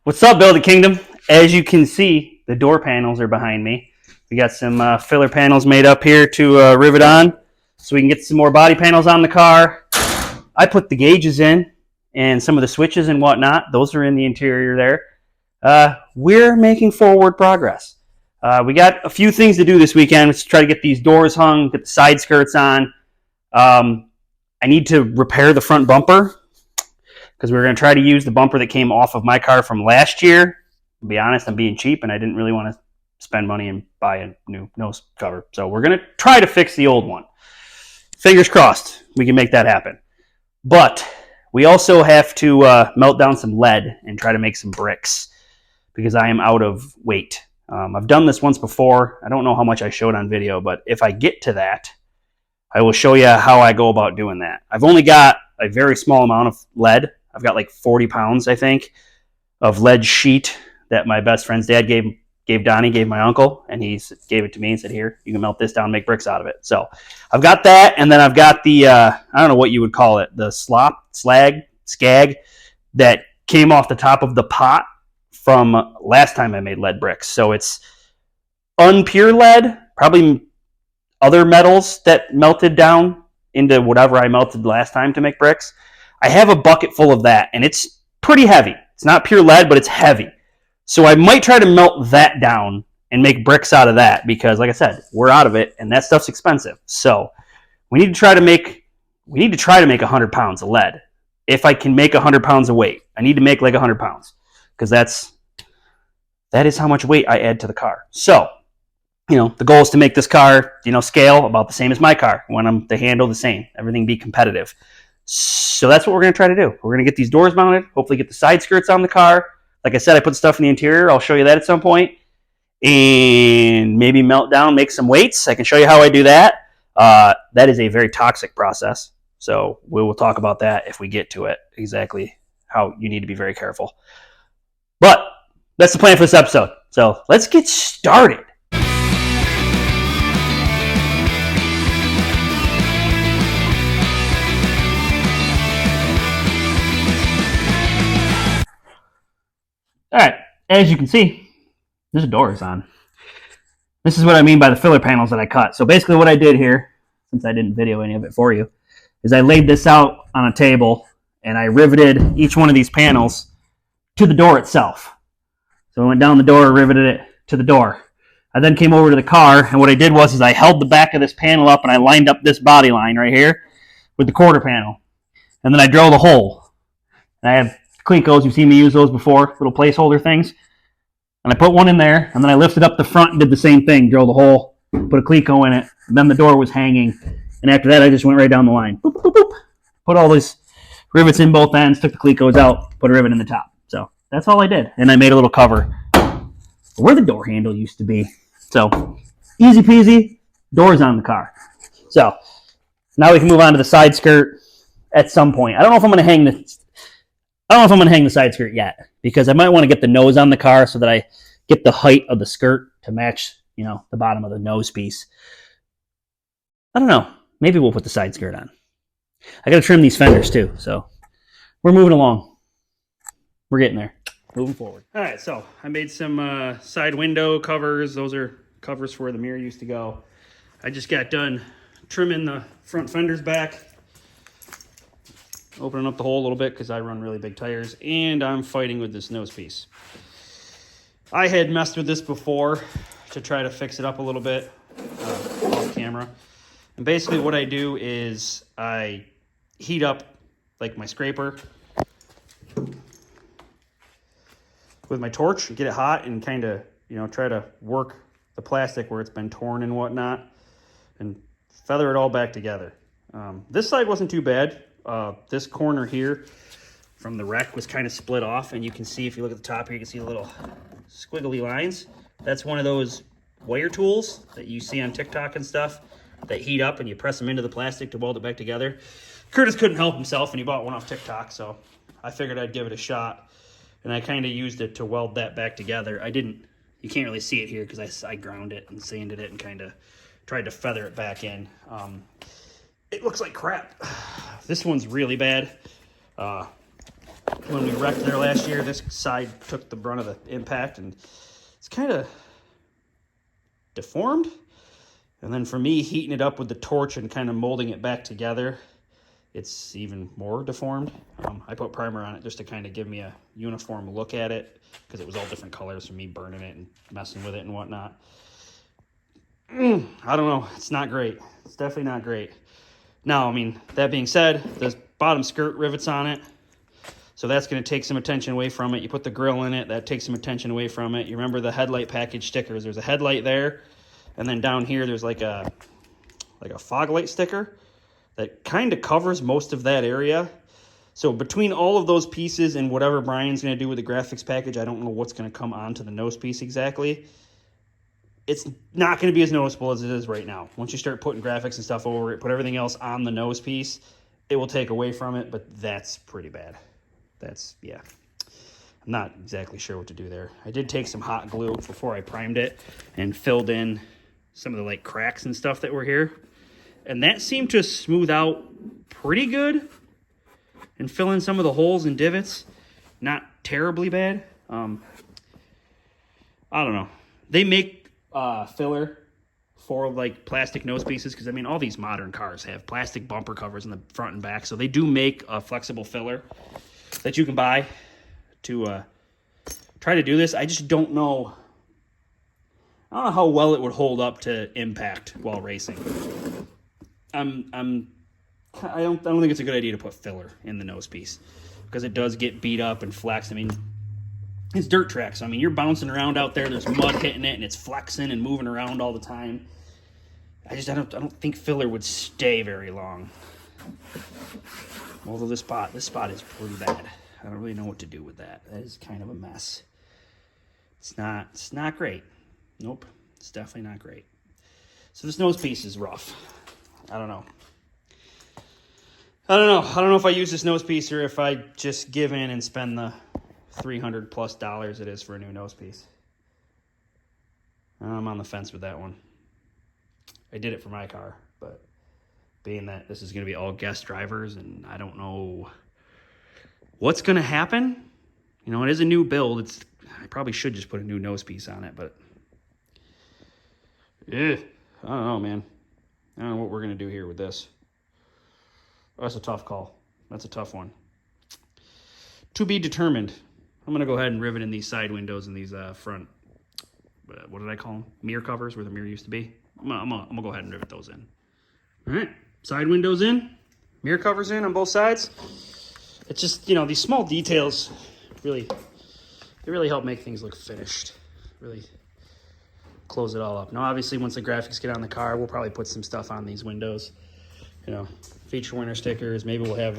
What's up, Build a Kingdom? As you can see, the door panels are behind me. We got some filler panels made up here to rivet on so we can get some more body panels on the car. I put the gauges in and some of the switches and whatnot. Those are in the interior there. We're making forward progress. We got a few things to do this weekend. Let's try to get these doors hung, get the side skirts on. I need to repair the front bumper, because we were going to try to use the bumper that came off of my car from last year. To be honest, I'm being cheap, and I didn't really want to spend money and buy a new nose cover. So we're going to try to fix the old one. Fingers crossed we can make that happen. But we also have to melt down some lead and try to make some bricks, because I am out of weight. I've done this once before. I don't know how much I showed on video, but if I get to that, I will show you how I go about doing that. I've only got a very small amount of lead. I've got like 40 pounds, I think, of lead sheet that my best friend's dad gave Donnie, gave my uncle, and he gave it to me and said, here, you can melt this down and make bricks out of it. So I've got that, and then I've got the, I don't know what you would call it, the skag that came off the top of the pot from last time I made lead bricks. So it's unpure lead, probably other metals that melted down into whatever I melted last time to make bricks. I have a bucket full of that, and it's pretty heavy. It's not pure lead, but it's heavy. So I might try to melt that down and make bricks out of that, because, like I said, we're out of it, and that stuff's expensive. So we need to try to make 100 pounds of lead. If I can make 100 pounds of weight, I need to make like 100 pounds, because that is how much weight I add to the car. So, the goal is to make this car, scale about the same as my car. I want the handle the same, everything be competitive. So that's what we're going to try to do. We're going to get these doors mounted, hopefully get the side skirts on the car. Like I said, I put stuff in the interior. I'll show you that at some point. And maybe melt down, make some weights. I can show you how I do that. That is a very toxic process. So we will talk about that if we get to it, exactly how you need to be very careful. But that's the plan for this episode. So let's get started. All right, as you can see, this door is on. This is what I mean by the filler panels that I cut. So basically what I did here, since I didn't video any of it for you, is I laid this out on a table and I riveted each one of these panels to the door itself. So I went down the door, riveted it to the door. I then came over to the car, and what I did was I held the back of this panel up and I lined up this body line right here with the quarter panel. And then I drilled a hole. And I have Clecos, you've seen me use those before, little placeholder things. And I put one in there, and then I lifted up the front and did the same thing, drilled a hole, put a Cleco in it, and then the door was hanging. And after that, I just went right down the line. Boop, boop, boop. Put all these rivets in both ends, took the Clecos out, put a rivet in the top. So that's all I did. And I made a little cover where the door handle used to be. So easy peasy, doors on the car. So now we can move on to the side skirt at some point. I don't know if I'm going to hang the side skirt yet, because I might want to get the nose on the car so that I get the height of the skirt to match, the bottom of the nose piece. I don't know. Maybe we'll put the side skirt on. I got to trim these fenders too, so we're moving along. We're getting there. Moving forward. All right, so I made some side window covers. Those are covers where the mirror used to go. I just got done trimming the front fenders back, opening up the hole a little bit because I run really big tires, and I'm fighting with this nose piece. I had messed with this before to try to fix it up a little bit off camera. And basically what I do is I heat up like my scraper with my torch, get it hot, and kind of, try to work the plastic where it's been torn and whatnot, and feather it all back together. This side wasn't too bad. This corner here from the wreck was kind of split off, and you can see, if you look at the top here, you can see the little squiggly lines. That's one of those wire tools that you see on TikTok and stuff that heat up and you press them into the plastic to weld it back together. Curtis couldn't help himself, and he bought one off TikTok, so I figured I'd give it a shot, and I kind of used it to weld that back together. You can't really see it here because I ground it and sanded it and kind of tried to feather it back in. It looks like crap. This one's really bad. when we wrecked there last year, this side took the brunt of the impact, and it's kind of deformed. And then for me, heating it up with the torch and kind of molding it back together, it's even more deformed. I put primer on it just to kind of give me a uniform look at it, because it was all different colors from me burning it and messing with it and whatnot. I don't know. It's not great. It's definitely not great. Now, I mean, that being said, the bottom skirt rivets on it, so that's going to take some attention away from it. You put the grill in it, that takes some attention away from it. You remember the headlight package stickers. There's a headlight there, and then down here there's like a fog light sticker that kind of covers most of that area. So between all of those pieces and whatever Brian's going to do with the graphics package, I don't know what's going to come onto the nose piece exactly. It's not going to be as noticeable as it is right now. Once you start putting graphics and stuff over it, put everything else on the nose piece, it will take away from it, but that's pretty bad. Yeah. I'm not exactly sure what to do there. I did take some hot glue before I primed it and filled in some of the like cracks and stuff that were here. And that seemed to smooth out pretty good and fill in some of the holes and divots. Not terribly bad. I don't know. They make filler for like plastic nose pieces, because I mean all these modern cars have plastic bumper covers in the front and back, so they do make a flexible filler that you can buy to try to do this. I just don't know. I don't know how well it would hold up to impact while racing. I don't think it's a good idea to put filler in the nose piece, because it does get beat up and flexed. I mean, it's dirt tracks. I mean, you're bouncing around out there. There's mud hitting it, and it's flexing and moving around all the time. I don't think filler would stay very long. Although this spot is pretty bad. I don't really know what to do with that. That is kind of a mess. It's not great. Nope, it's definitely not great. So this nose piece is rough. I don't know if I use this nose piece or if I just give in and spend the $300+ it is for a new nose piece. I'm on the fence with that one. I did it for my car, but being that this is going to be all guest drivers and I don't know what's going to happen. You know, it is a new build. I probably should just put a new nose piece on it, but I don't know, man. I don't know what we're going to do here with this. Oh, that's a tough call. That's a tough one. To be determined. I'm going to go ahead and rivet in these side windows and these front, what did I call them? Mirror covers, where the mirror used to be. I'm gonna go ahead and rivet those in. All right, side windows in, mirror covers in on both sides. It's just, you know, these small details really help make things look finished. Really close it all up. Now, obviously, once the graphics get on the car, we'll probably put some stuff on these windows. You know, feature winner stickers. Maybe we'll have,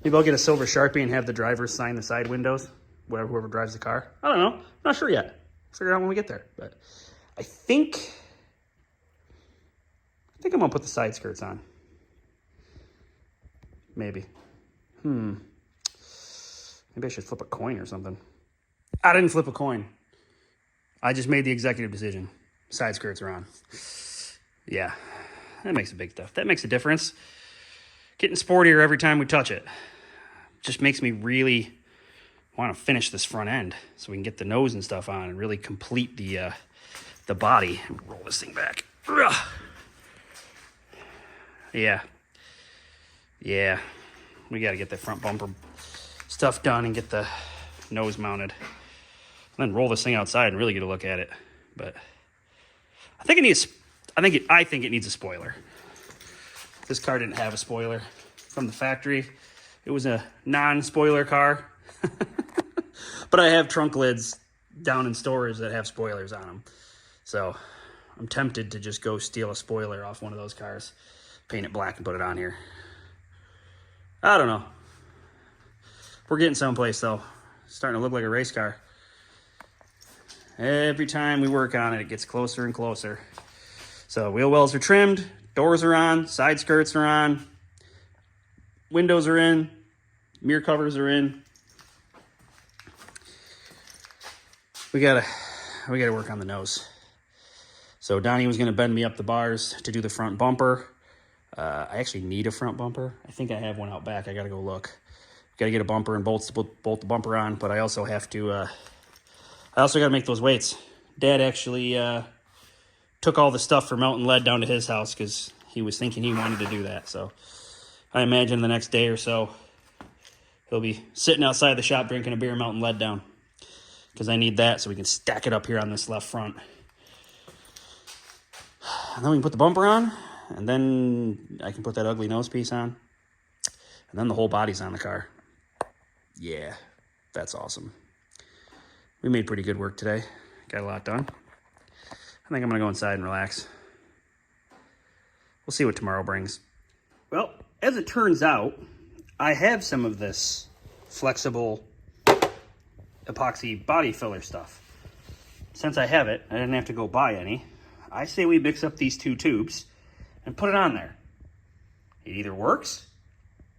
maybe I'll get a silver Sharpie and have the drivers sign the side windows, whoever drives the car. I don't know. Not sure yet. Figure it out when we get there. But I think I'm gonna put the side skirts on. Maybe. Maybe I should flip a coin or something. I didn't flip a coin. I just made the executive decision. Side skirts are on. Yeah, that makes a big stuff. That makes a difference. Getting sportier every time we touch it. Just makes me really want to finish this front end so we can get the nose and stuff on and really complete the body. Roll this thing back. Ugh. Yeah. We got to get the front bumper stuff done and get the nose mounted. And then roll this thing outside and really get a look at it. But I think it needs a spoiler. This car didn't have a spoiler from the factory. It was a non-spoiler car. But I have trunk lids down in storage that have spoilers on them. So I'm tempted to just go steal a spoiler off one of those cars, paint it black and put it on here. I don't know. We're getting someplace though. It's starting to look like a race car. Every time we work on it, it gets closer and closer. So wheel wells are trimmed, doors are on, side skirts are on, windows are in, mirror covers are in. We gotta work on the nose. So Donnie was gonna bend me up the bars to do the front bumper. I actually need a front bumper. I think I have one out back. I gotta go look. Got to get a bumper and bolts to bolt the bumper on, but I also have to, I also got to make those weights. Dad actually took all the stuff for melting lead down to his house because he was thinking he wanted to do that. So I imagine the next day or so, he'll be sitting outside the shop drinking a beer, melting lead down, because I need that so we can stack it up here on this left front. And then we can put the bumper on, and then I can put that ugly nose piece on, and then the whole body's on the car. Yeah, that's awesome. We made pretty good work today. Got a lot done. I think I'm going to go inside and relax. We'll see what tomorrow brings. Well, as it turns out, I have some of this flexible epoxy body filler stuff. Since I have it, I didn't have to go buy any. I say we mix up these 2 tubes and put it on there. It either works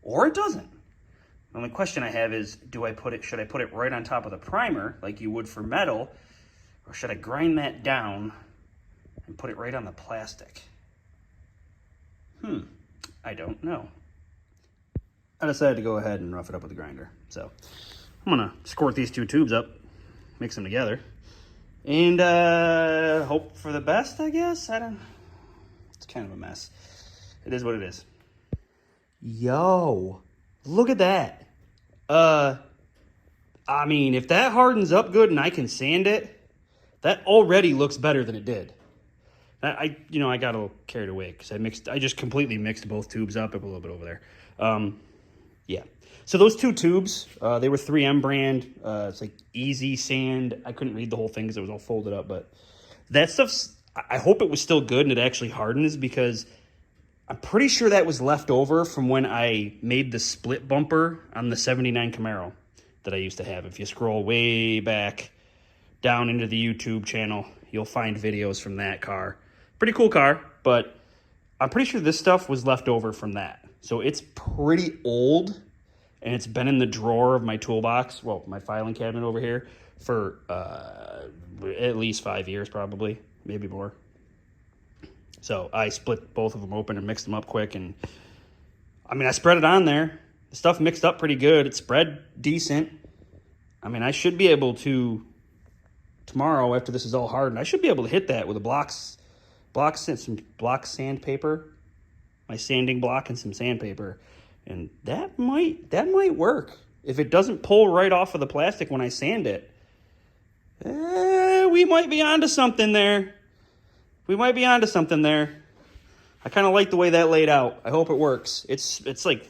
or it doesn't. The only question I have is, should I put it right on top of the primer like you would for metal, or should I grind that down and put it right on the plastic? I don't know. I decided to go ahead and rough it up with the grinder. So I'm gonna squirt these 2 tubes up, mix them together, and hope for the best, I guess. It's kind of a mess. It is what it is. Yo, look at that. I mean, if that hardens up good and I can sand it, that already looks better than it did. I got a little carried away because I just completely mixed both tubes up a little bit over there. Yeah. So those 2 tubes, they were 3M brand. It's like Easy Sand. I couldn't read the whole thing because it was all folded up, but that stuff's, I hope it was still good and it actually hardens, because I'm pretty sure that was left over from when I made the split bumper on the 79 Camaro that I used to have. If you scroll way back down into the YouTube channel, you'll find videos from that car. Pretty cool car, but I'm pretty sure this stuff was left over from that. So it's pretty old, and it's been in the drawer of my toolbox, well, my filing cabinet over here, for at least 5 years probably, maybe more. So I split both of them open and mixed them up quick, and I mean, I spread it on there. The stuff mixed up pretty good. It spread decent. I mean, I should be able to, tomorrow after this is all hardened, I should be able to hit that with some block sandpaper, my sanding block and some sandpaper, and that might work. If it doesn't pull right off of the plastic when I sand it, we might be onto something there. I kind of like the way that laid out. I hope it works. It's like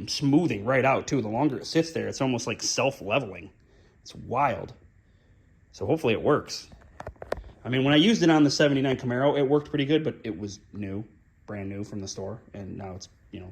smoothing right out too. The longer it sits there, it's almost like self-leveling. It's wild. So hopefully it works. I mean, when I used it on the 79 Camaro, it worked pretty good, but it was new, brand new from the store, and now it's,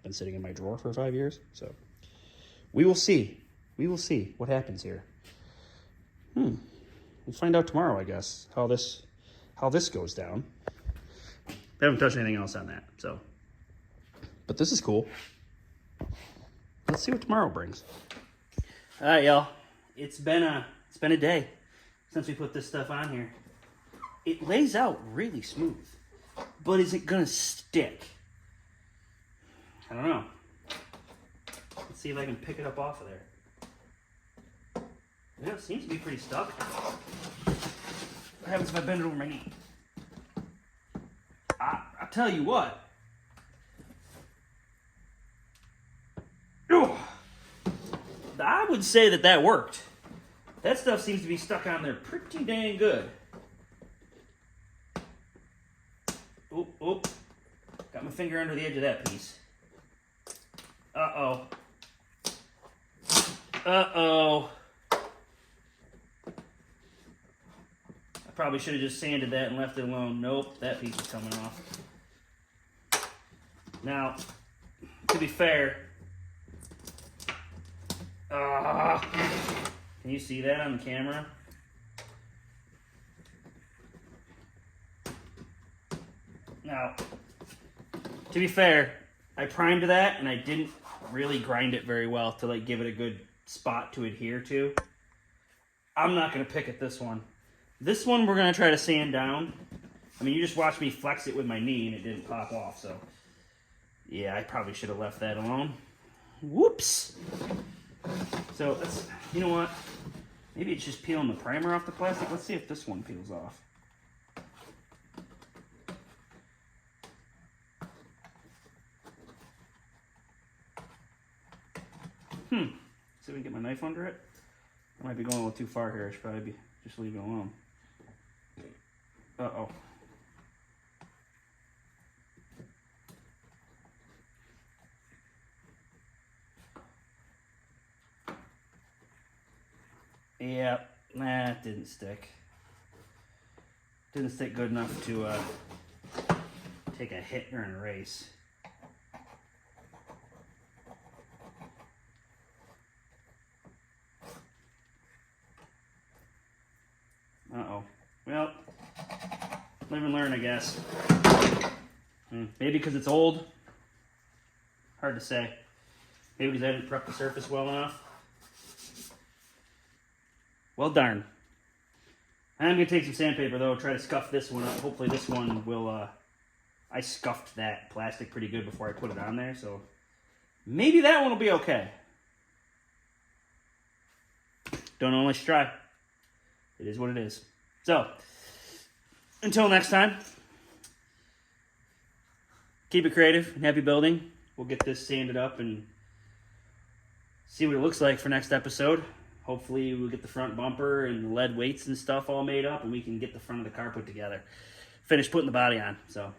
been sitting in my drawer for 5 years. So we will see. We will see what happens here. We'll find out tomorrow, I guess, how this goes down. I haven't touched anything else on that, so. But this is cool. Let's see what tomorrow brings. All right, y'all. It's been a day since we put this stuff on here. It lays out really smooth, but is it gonna stick? I don't know. Let's see if I can pick it up off of there. Yeah, it seems to be pretty stuck. What happens if I bend it over my knee? I'll tell you what. I would say that worked. That stuff seems to be stuck on there pretty dang good. Oh. Got my finger under the edge of that piece. Uh-oh. I probably should have just sanded that and left it alone. Nope, that piece is coming off. Now, to be fair, can you see that on the camera? Now, to be fair, I primed that and I didn't really grind it very well to give it a good spot to adhere to. I'm not going to pick at this one. This one we're going to try to sand down. I mean, you just watched me flex it with my knee and it didn't pop off, so yeah, I probably should have left that alone. Whoops. So let's, you know what? Maybe it's just peeling the primer off the plastic. Let's see if this one peels off. See if we can get my knife under it. I might be going a little too far here. I should probably just leave it alone. Uh-oh. Yeah, nah, it didn't stick. Didn't stick good enough to take a hit during a race. Uh-oh. Well, live and learn, I guess. Maybe because it's old. Hard to say. Maybe because I didn't prep the surface well enough. Well, darn. I'm going to take some sandpaper, though, try to scuff this one up. Hopefully this one will... I scuffed that plastic pretty good before I put it on there, so... maybe that one will be okay. Don't know unless you try. It is what it is. So, until next time, keep it creative and happy building. We'll get this sanded up and see what it looks like for next episode. Hopefully we'll get the front bumper and the lead weights and stuff all made up, and we can get the front of the car put together. Finish putting the body on. So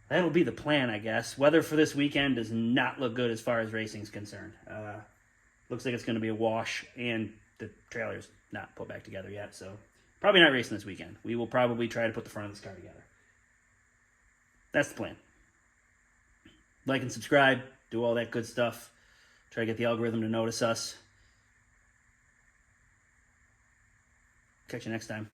that'll be the plan, I guess. Weather for this weekend does not look good as far as racing is concerned. Looks like it's going to be a wash, and the trailer's not put back together yet, so probably not racing this weekend. We will probably try to put the front of this car together. That's the plan. Like and subscribe, do all that good stuff. Try to get the algorithm to notice us. Catch you next time.